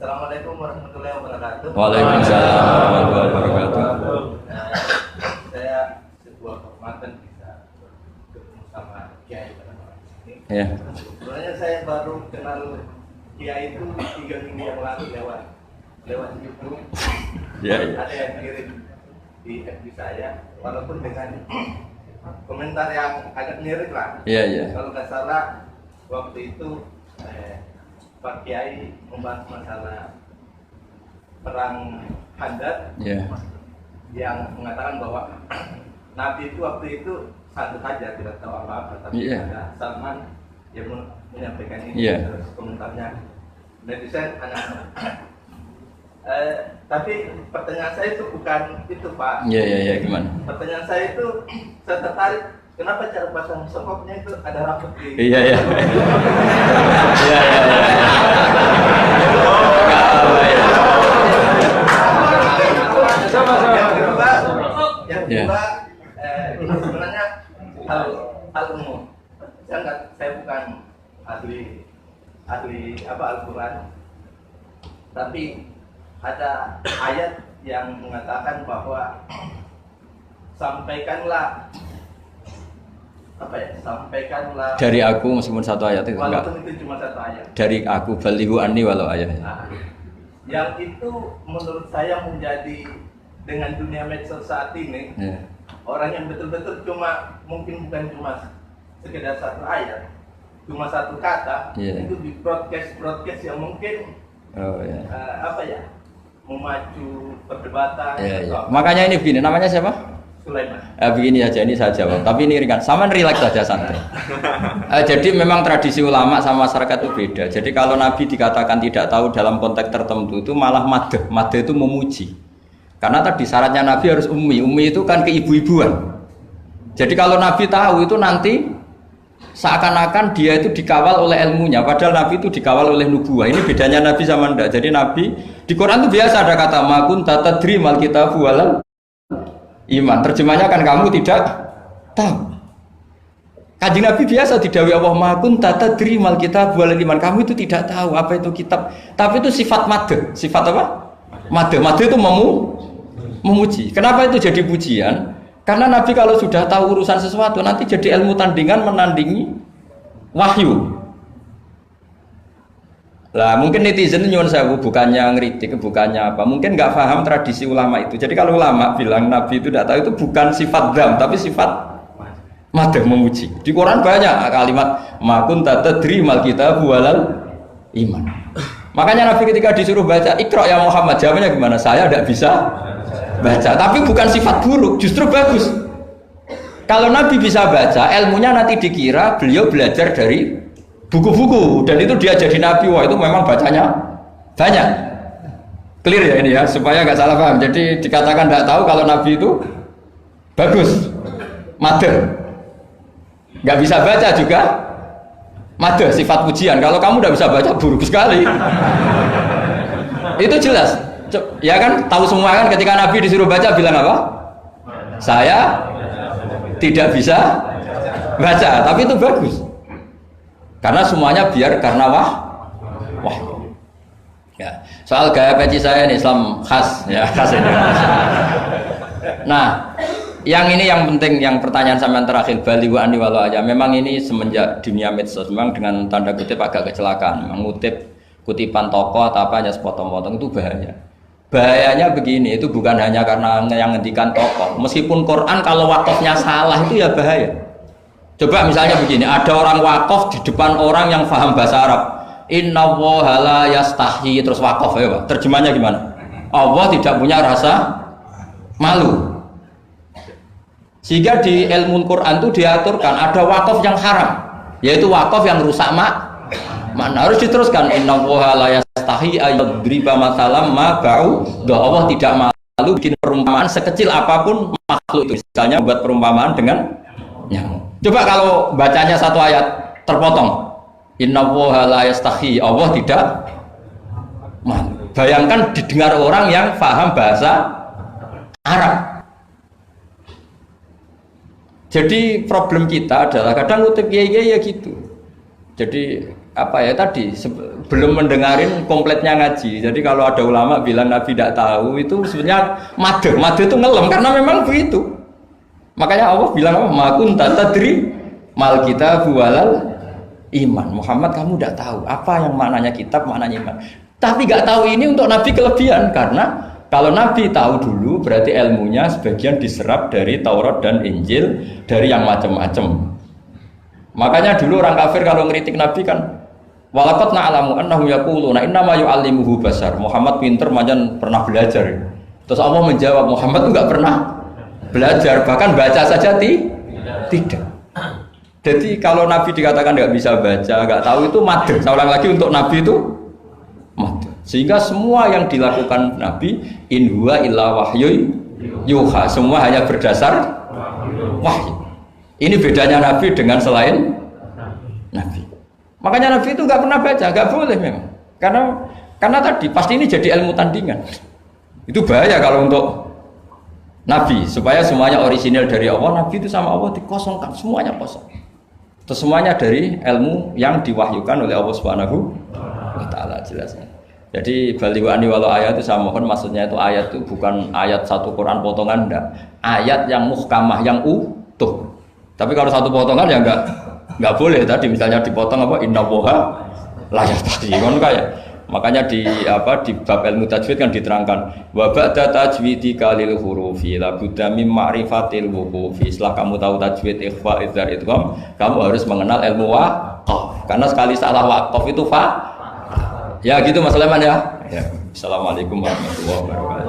Assalamualaikum warahmatullahi wabarakatuh. Waalaikumsalam warahmatullahi wabarakatuh. Saya sebuah kehormatan bisa ketemu sama Kiai pada malam ini. Ya. Sebenarnya saya baru kenal Kiai itu 3 minggu yang lalu lewat YouTube. Ya, ya. Ada yang kirim di FB saya, walaupun dengan komentar yang agak mirip lah. Iya, iya. Kalau nggak salah waktu itu Pak Kiai membahas masalah perang Handar, Iya. yang mengatakan bahwa Nabi itu waktu itu satu saja, tidak tahu apa-apa, tapi Iya. ada Salman yang menyampaikan ini. Iya. Terus komentarnya netizen anak-anak. Tapi pertanyaan saya itu bukan itu, Pak. Iya, iya, iya, gimana? Pertanyaan saya itu, saya tertarik kenapa cara pasang sokoknya itu ada rambut di. Iya, iya. Iya, iya, iya. Yang kedua, ini sebenarnya hal umum. Saya bukan ahli Al-Quran, tapi ada ayat yang mengatakan bahwa sampaikanlah Dari aku meskipun satu ayat itu enggak. walaupun itu cuma satu ayat. Dari aku balighu anni walau ayat. Nah, yang itu menurut saya menjadi dengan dunia medsos saat ini, Ya. orang yang betul-betul mungkin bukan cuma sekedar satu ayat, cuma satu kata, Yeah. itu di broadcast yang mungkin Oh ya. memacu perdebatan. Ya, ya. atau Makanya ini begini, namanya siapa? Sulaiman. Begini aja, ini saya jawab. Tapi ini ringan. Sama relax saja, santai. Jadi memang tradisi ulama sama masyarakat itu beda. Jadi kalau Nabi dikatakan tidak tahu dalam konteks tertentu itu malah madh. Madh itu memuji. Karena tadi syaratnya Nabi harus ummi. Ummi itu kan keibu-ibuan. Jadi kalau Nabi tahu itu nanti seakan-akan dia itu dikawal oleh ilmunya. Padahal Nabi itu dikawal oleh nubuah. Ini bedanya Nabi sama ndak. Jadi Nabi di Quran itu biasa ada kata makun tatadri mal kitabu walal iman. Terjemahnya kan kamu tidak tahu. Kanjeng Nabi biasa didhawuhi Allah makun tatadri mal kitabu walal iman. Kamu itu tidak tahu apa itu kitab. Tapi itu sifat madh. Sifat apa? Madh. Madh itu memuji. Kenapa itu jadi pujian? Karena Nabi kalau sudah tahu urusan sesuatu nanti jadi ilmu tandingan menandingi wahyu. Lah mungkin netizen nyuwun sewu bukannya ngeritik, bukannya apa, mungkin nggak paham tradisi ulama itu. Jadi kalau ulama bilang Nabi itu tidak tahu, itu bukan sifat dzam tapi sifat madh, memuji. Di Quran banyak kalimat makun tatadri mal kitabu walal iman. Makanya Nabi ketika disuruh baca Iqra ya Muhammad, jawabnya gimana? Saya tidak bisa baca, tapi bukan sifat buruk, justru bagus. Kalau Nabi bisa baca, ilmunya nanti dikira beliau belajar dari buku-buku, dan itu dia jadi Nabi. Wah, itu memang bacanya banyak. Clear ya ini ya, supaya nggak salah paham. Jadi dikatakan tidak tahu kalau Nabi itu bagus, madh. Nggak bisa baca juga madh, sifat pujian. Kalau kamu tidak bisa baca, buruk sekali. Itu jelas. Ya kan, tahu semua kan ketika Nabi disuruh baca bilang apa? Saya tidak bisa baca, tapi itu bagus. Karena semuanya biar karena wah. Ya, soal gaya peci saya ini Islam khas ya, khas ini. Nah, yang ini yang penting, yang pertanyaan sampean terakhir balighu anni walau aja. Memang ini semenjak dunia medsos memang dengan tanda kutip agak kecelakaan. Mengutip kutipan tokoh atau apa hanya sepotong-potong itu bahaya. Bahayanya begini, itu bukan hanya karena yang ngendikan tokoh. Meskipun Quran kalau wakafnya salah itu ya bahaya. Coba misalnya begini, ada orang wakaf di depan orang yang paham bahasa Arab. Inna woha la yastahi, terus wakaf ya Pak. Terjemahnya gimana? Allah tidak punya rasa malu. Sehingga di ilmu Quran itu diaturkan ada wakaf yang haram, yaitu wakaf yang rusak makna. Harus diteruskan inna woha la yastahi ayadriba masalam ma ba'u. Allah tidak malu bikin perumpamaan sekecil apapun makhluk itu. Misalnya buat perumpamaan dengan nyamuk. Coba kalau bacanya satu ayat terpotong. Inna woha la yastahi, Allah tidak malu. Bayangkan didengar orang yang paham bahasa Arab. Jadi problem kita adalah kadang ngutip kiai ya gitu. Jadi apa ya tadi belum mendengarin kompletnya ngaji. Jadi kalau ada ulama bilang Nabi tidak tahu itu sebenarnya made itu ngelem karena memang begitu. Makanya Allah bilang apa? Ma kunta tadri mal kitab walal iman. Muhammad kamu tidak tahu apa yang maknanya kitab, maknanya iman. Tapi nggak tahu ini untuk Nabi kelebihan karena kalau Nabi tahu dulu berarti ilmunya sebagian diserap dari Taurat dan Injil dari yang macam-macam. Makanya dulu orang kafir kalau ngeritik Nabi kan walaqad na'lamu annahu yaquluna innama yu'allimuhu basar. Muhammad pinter macam pernah belajar. Terus Allah menjawab Muhammad itu enggak pernah belajar, bahkan baca saja tidak. Jadi kalau Nabi dikatakan enggak bisa baca, enggak tahu itu madh. Saya ulang lagi untuk Nabi itu madh. Sehingga semua yang dilakukan Nabi in huwa illa wahyu yuha, semua hanya berdasar wahyu. Ini bedanya Nabi dengan selain Nabi. Makanya Nabi itu nggak pernah baca, nggak boleh memang. Karena tadi pasti ini jadi ilmu tandingan. Itu bahaya kalau untuk Nabi, supaya semuanya orisinil dari Allah. Nabi itu sama Allah dikosongkan, semuanya kosong. Terus semuanya dari ilmu yang diwahyukan oleh Allah Subhanahu wa Ta'ala, jelasnya. Jadi balighu anni walau ayat itu saya mohon maksudnya itu ayat itu bukan ayat satu Quran potongan, enggak. Ayat yang muhkamah, yang utuh. Tapi kalau satu potongan ya enggak boleh. Tadi misalnya dipotong apa innallaha la yastahi kan kayak. Makanya di bab ilmu tajwid kan diterangkan wa ba'da tajwidika lil hurufi la budda mim ma'rifatil wuqufi. Setelah kamu tahu tajwid ikhfa idzar idgham, kamu harus mengenal ilmu waqaf. Karena sekali salah waqaf itu ya gitu Mas Leman ya. Assalamualaikum warahmatullahi wabarakatuh.